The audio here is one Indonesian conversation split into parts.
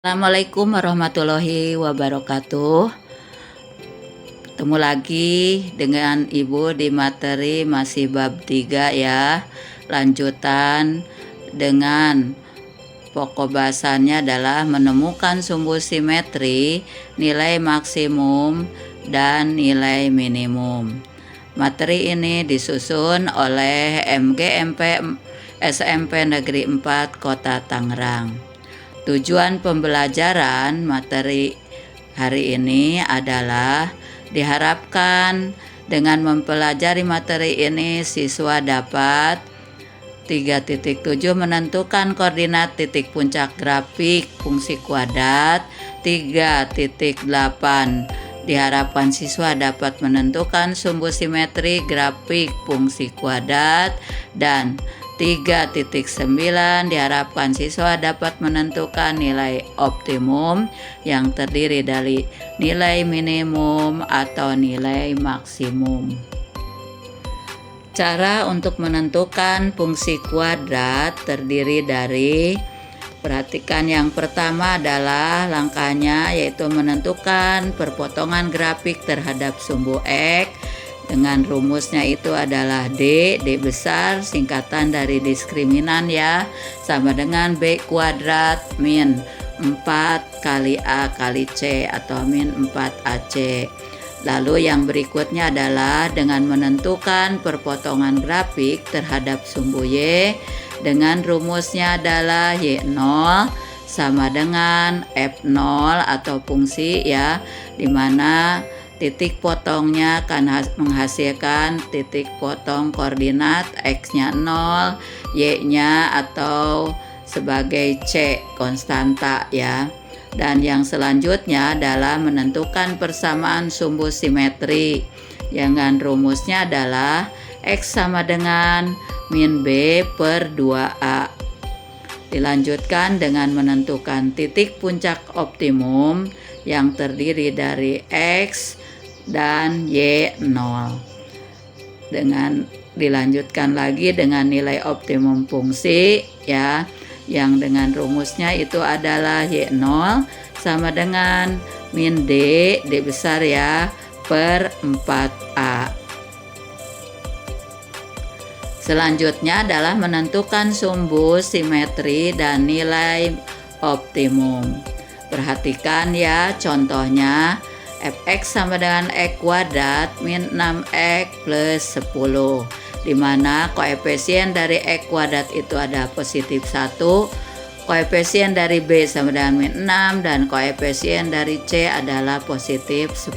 Assalamualaikum warahmatullahi wabarakatuh. Ketemu lagi dengan Ibu di materi masih bab 3 ya. Lanjutan dengan pokok bahasannya adalah menemukan sumbu simetri, nilai maksimum dan nilai minimum. Materi ini disusun oleh MGMP SMP Negeri 4 Kota Tangerang. Tujuan pembelajaran materi hari ini adalah diharapkan dengan mempelajari materi ini siswa dapat 3.7 menentukan koordinat titik puncak grafik fungsi kuadrat. 3.8 diharapkan siswa dapat menentukan sumbu simetri grafik fungsi kuadrat. Dan 3.9 diharapkan siswa dapat menentukan nilai optimum yang terdiri dari nilai minimum atau nilai maksimum. Cara untuk menentukan fungsi kuadrat terdiri dari, perhatikan yang pertama adalah langkahnya yaitu menentukan perpotongan grafik terhadap sumbu X. Dengan rumusnya itu adalah D besar singkatan dari diskriminan ya, sama dengan B kuadrat min 4 kali A kali C atau min 4AC. Lalu yang berikutnya adalah dengan menentukan perpotongan grafik terhadap sumbu Y. Dengan rumusnya adalah Y0 sama dengan F0 atau fungsi ya, dimana titik potongnya akan menghasilkan titik potong koordinat X-nya 0, Y-nya atau sebagai C konstanta ya. Dan yang selanjutnya adalah menentukan persamaan sumbu simetri. Dengan rumusnya adalah X sama dengan min B per 2A. Dilanjutkan dengan menentukan titik puncak optimum yang terdiri dari X dan Y0. Dengan dilanjutkan lagi dengan nilai optimum fungsi ya, yang dengan rumusnya itu adalah Y0 sama dengan min D besar ya per 4A. Selanjutnya adalah menentukan sumbu simetri dan nilai optimum. Perhatikan ya contohnya, Fx sama dengan X kuadrat min 6X plus 10, dimana koefisien dari X kuadrat itu ada positif 1, koefisien dari B sama dengan min 6, dan koefisien dari C adalah positif 10.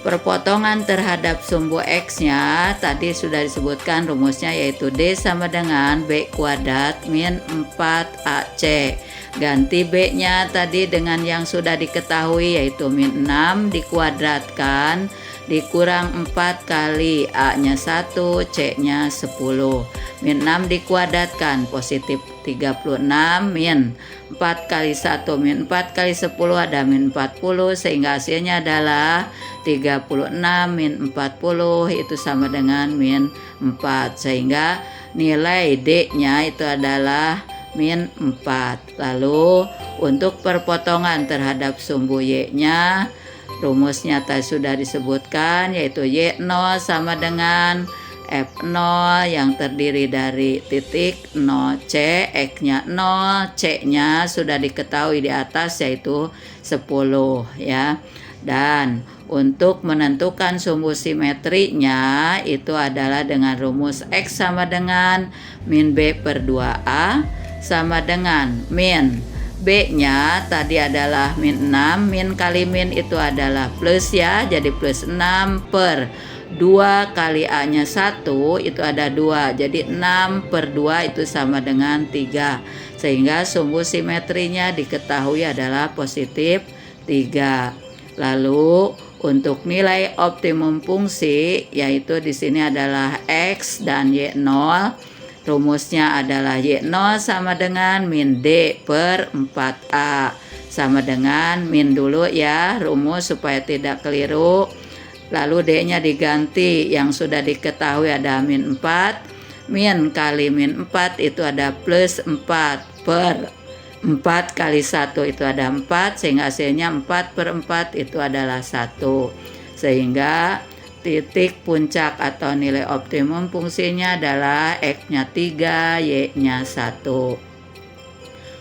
Perpotongan terhadap sumbu X-nya tadi sudah disebutkan rumusnya yaitu D sama dengan B kuadrat min 4AC. Ganti B-nya tadi dengan yang sudah diketahui yaitu min 6 dikuadratkan dikurang 4 kali A-nya 1, C-nya 10. Min 6 dikuadratkan positif 36 min 4 kali 1 min 4 kali 10 ada min 40, sehingga hasilnya adalah 36 min 40 itu sama dengan min 4, sehingga nilai D-nya itu adalah min 4. Lalu untuk perpotongan terhadap sumbu Y-nya, rumusnya tadi sudah disebutkan yaitu Y0 sama dengan F0 yang terdiri dari titik 0C, X-nya 0, C-nya sudah diketahui di atas yaitu 10 ya. Dan untuk menentukan sumbu simetrinya itu adalah dengan rumus X sama dengan min B per 2A sama dengan min B-nya tadi adalah min 6, min kali min itu adalah plus ya, jadi plus 6 per 2 kali A-nya 1 itu ada 2, jadi 6 per 2 itu sama dengan 3, sehingga sumbu simetrinya diketahui adalah positif 3. Lalu untuk nilai optimum fungsi yaitu di sini adalah X dan Y0. Rumusnya adalah Y0 sama dengan min D per 4A sama dengan min dulu ya, rumus supaya tidak keliru. Lalu D-nya diganti, yang sudah diketahui ada min 4, min kali min 4 itu ada plus 4 per 4 kali 1 itu ada 4, sehingga hasilnya 4/4 itu adalah 1. Sehingga titik puncak atau nilai optimum fungsinya adalah X-nya 3, Y-nya 1.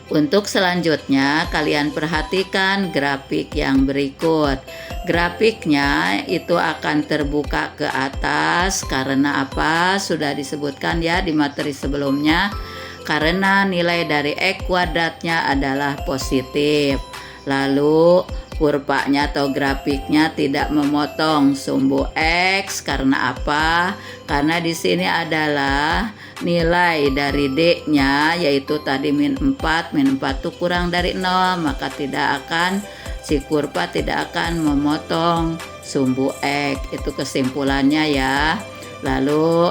Untuk selanjutnya, kalian perhatikan grafik yang berikut. Grafiknya itu akan terbuka ke atas karena apa? Sudah disebutkan ya di materi sebelumnya. Karena nilai dari X kuadratnya adalah positif. Lalu kurvanya atau grafiknya tidak memotong sumbu X karena apa? Karena di sini adalah nilai dari D-nya yaitu tadi -4 itu kurang dari 0, maka si kurva tidak akan memotong sumbu X. Itu kesimpulannya ya. Lalu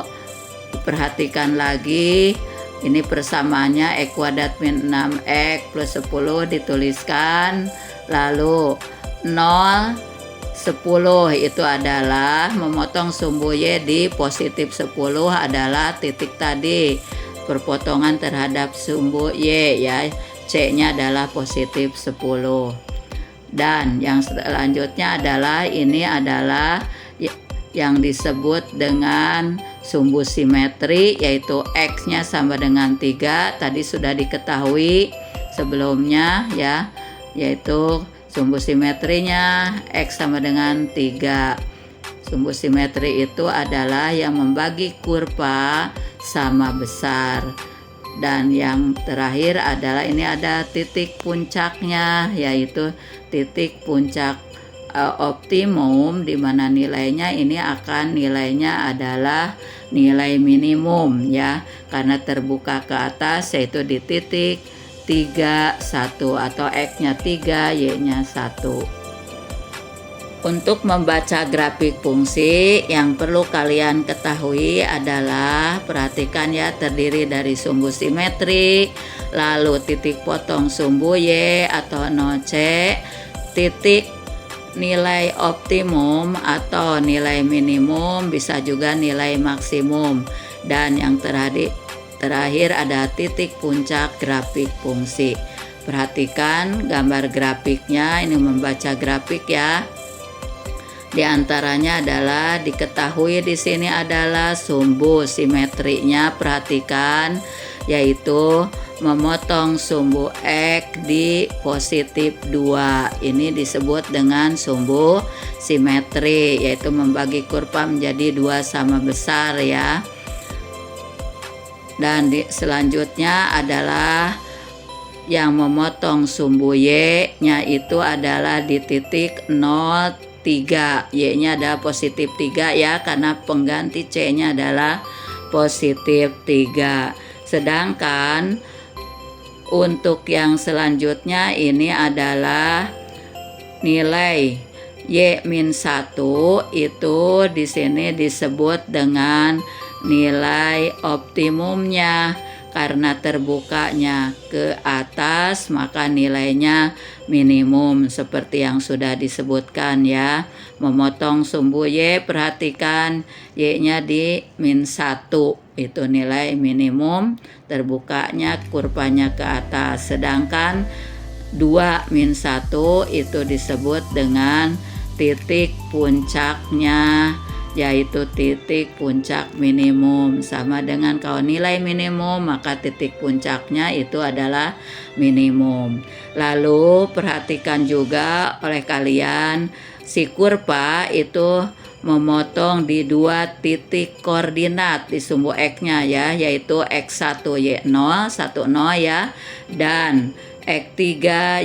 perhatikan lagi, ini persamaannya X kuadrat min 6X plus 10 dituliskan. Lalu 0, 10 itu adalah memotong sumbu Y di positif 10 adalah titik tadi perpotongan terhadap sumbu Y ya. C-nya adalah positif 10. Dan yang selanjutnya adalah ini adalah yang disebut dengan sumbu simetri, yaitu X-nya sama dengan 3. Tadi sudah diketahui sebelumnya ya, yaitu sumbu simetrinya X sama dengan 3. Sumbu simetri itu adalah yang membagi kurva sama besar. Dan yang terakhir adalah ini ada titik puncaknya, yaitu titik puncak optimum, di mana nilainya nilainya adalah nilai minimum ya, karena terbuka ke atas yaitu di titik 3, 1 atau X-nya 3, Y-nya 1. Untuk membaca grafik fungsi, yang perlu kalian ketahui adalah perhatikan ya, terdiri dari sumbu simetri, lalu titik potong sumbu Y atau 0C, titik nilai optimum atau nilai minimum, bisa juga nilai maksimum, dan yang terakhir ada titik puncak grafik fungsi. Perhatikan gambar grafiknya, ini membaca grafik ya. Di antaranya adalah diketahui di sini adalah sumbu simetrinya, perhatikan, yaitu memotong sumbu X di positif 2. Ini disebut dengan sumbu simetri, yaitu membagi kurva menjadi 2 sama besar ya. Dan selanjutnya adalah yang memotong sumbu Y-nya itu adalah di titik 0, 3, Y-nya adalah positif 3 ya, karena pengganti C-nya adalah positif 3. Sedangkan untuk yang selanjutnya ini adalah nilai Y-1 itu di sini disebut dengan nilai optimumnya. Karena terbukanya ke atas maka nilainya minimum seperti yang sudah disebutkan ya. Memotong sumbu Y, perhatikan Y-nya di -1, itu nilai minimum, terbukanya kurvanya ke atas. Sedangkan 2 -1 itu disebut dengan titik puncaknya, yaitu titik puncak minimum. Sama dengan kalau nilai minimum maka titik puncaknya itu adalah minimum. Lalu perhatikan juga oleh kalian, si kurva itu memotong di 2 titik koordinat di sumbu X-nya ya, yaitu X1 Y0 10 ya, dan X3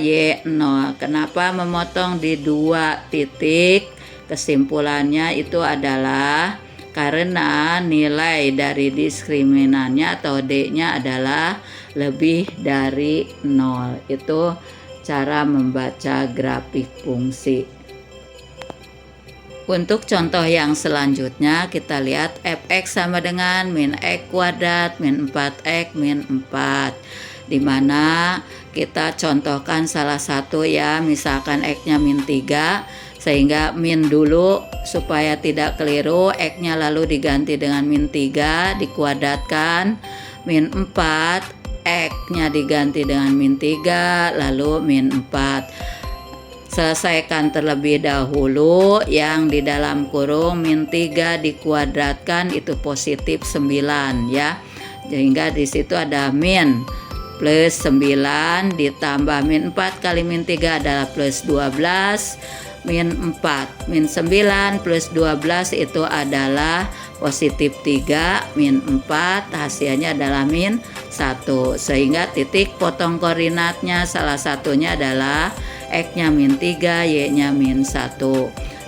Y0. Kenapa memotong di 2 titik? Kesimpulannya itu adalah karena nilai dari diskriminannya atau D-nya adalah lebih dari 0. Itu cara membaca grafik fungsi. Untuk contoh yang selanjutnya kita lihat fx sama dengan min x kuadrat min 4x min 4, di mana kita contohkan salah satu ya, misalkan x-nya min 3, sehingga min dulu supaya tidak keliru, X-nya lalu diganti dengan min 3 dikuadratkan min 4 X-nya diganti dengan min 3, lalu min 4. Selesaikan terlebih dahulu yang di dalam kurung min 3 dikuadratkan itu positif 9 ya. Sehingga di situ ada min plus 9 ditambah min 4 kali min 3 adalah plus 12 min 4. Min 9 plus 12 itu adalah positif 3 min 4, hasilnya adalah min 1. Sehingga titik potong koordinatnya salah satunya adalah X-nya min 3, Y-nya min 1.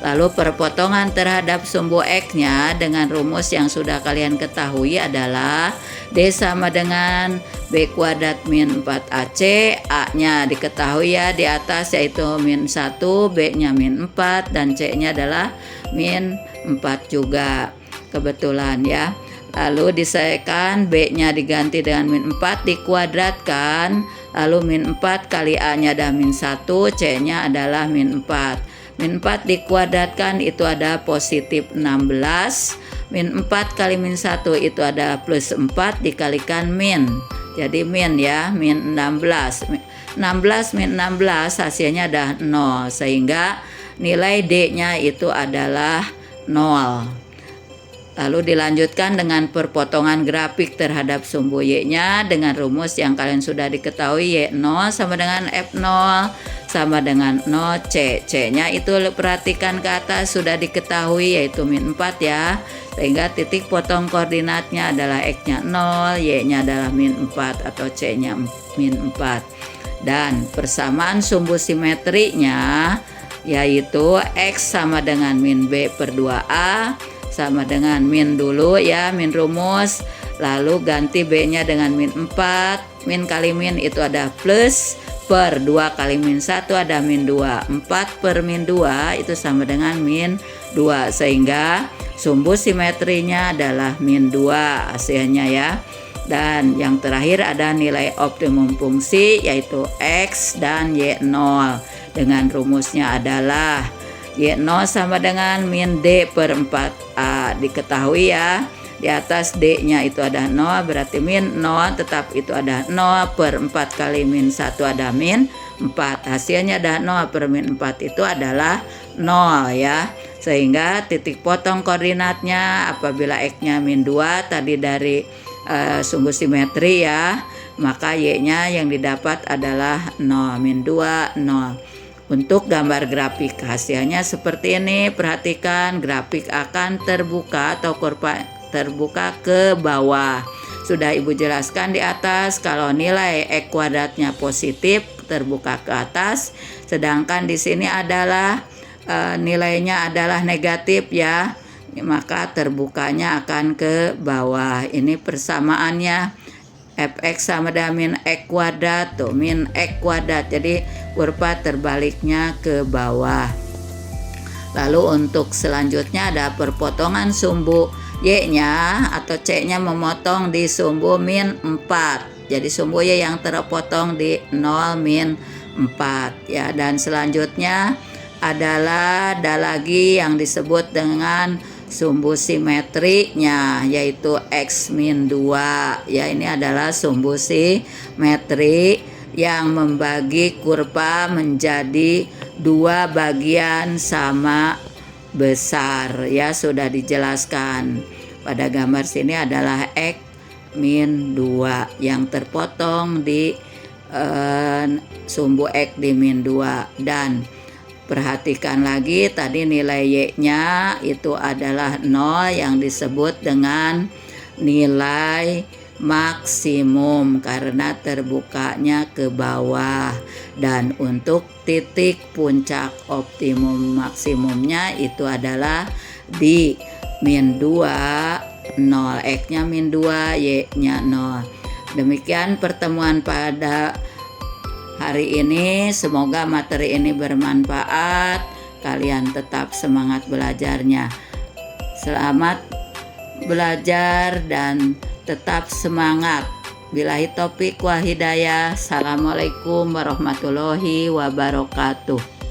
Lalu perpotongan terhadap sumbu X-nya dengan rumus yang sudah kalian ketahui adalah D sama dengan B kuadrat min 4AC. A-nya diketahui ya di atas yaitu min 1, B-nya min 4, dan C-nya adalah min 4 juga. Kebetulan ya. Lalu diselesaikan, B-nya diganti dengan min 4 dikuadratkan, lalu min 4 kali A-nya ada min 1, C-nya adalah min 4. Min 4 dikuadratkan itu ada positif 16. Min 4 kali min 1 itu ada plus 4 dikalikan min. Jadi min ya, min 16. 16 min 16 hasilnya ada 0. Sehingga nilai D-nya itu adalah 0. Lalu dilanjutkan dengan perpotongan grafik terhadap sumbu Y-nya dengan rumus yang kalian sudah diketahui, Y0 sama dengan F0 sama dengan 0 C. C-nya itu perhatikan ke atas sudah diketahui yaitu min 4 ya. Sehingga titik potong koordinatnya adalah X-nya 0, Y-nya adalah min 4 atau C-nya min 4. Dan persamaan sumbu simetrinya yaitu X sama dengan min B per 2A sama dengan min dulu ya, min rumus, lalu ganti B-nya dengan min 4, min kali min itu ada plus, per 2 kali min 1 ada min 2, 4 per min 2 itu sama dengan min 2, sehingga sumbu simetrinya adalah min 2 hasilnya ya. Dan yang terakhir ada nilai optimum fungsi yaitu X dan Y0 dengan rumusnya adalah Y0 sama dengan min D per 4A. Diketahui ya, di atas D-nya itu ada 0, berarti min 0 tetap itu ada 0 per 4 kali min 1 ada min 4. Hasilnya ada 0 per min 4 itu adalah 0 ya. Sehingga titik potong koordinatnya apabila X-nya min 2 tadi dari sumbu simetri ya, maka Y-nya yang didapat adalah 0, min 2, 0. Untuk gambar grafik hasilnya seperti ini. Perhatikan grafik akan terbuka atau kurva terbuka ke bawah. Sudah Ibu jelaskan di atas kalau nilai X kuadratnya positif terbuka ke atas, sedangkan di sini adalah nilainya adalah negatif ya, maka terbukanya akan ke bawah. Ini persamaannya Fx sama dengan min X kuadrat, tuh min X kuadrat, jadi kurva terbaliknya ke bawah. Lalu untuk selanjutnya ada perpotongan sumbu Y-nya atau C-nya memotong di sumbu min 4. Jadi sumbu Y yang terpotong di 0 min 4 ya. Dan selanjutnya adalah ada lagi yang disebut dengan sumbu simetrinya yaitu X min 2 ya. Ini adalah sumbu simetri yang membagi kurva menjadi dua bagian sama besar ya, sudah dijelaskan. Pada gambar sini adalah X min 2 yang terpotong di sumbu X di min 2. Dan perhatikan lagi tadi nilai Y-nya itu adalah 0 yang disebut dengan nilai maksimum karena terbukanya ke bawah. Dan untuk titik puncak optimum maksimumnya itu adalah di min 2, 0. X-nya min 2, Y-nya 0. Demikian pertemuan pada hari ini. Semoga materi ini bermanfaat. Kalian tetap semangat belajarnya. Selamat belajar dan tetap semangat. Billahi taufik wal hidayah. Assalamualaikum warahmatullahi wabarakatuh.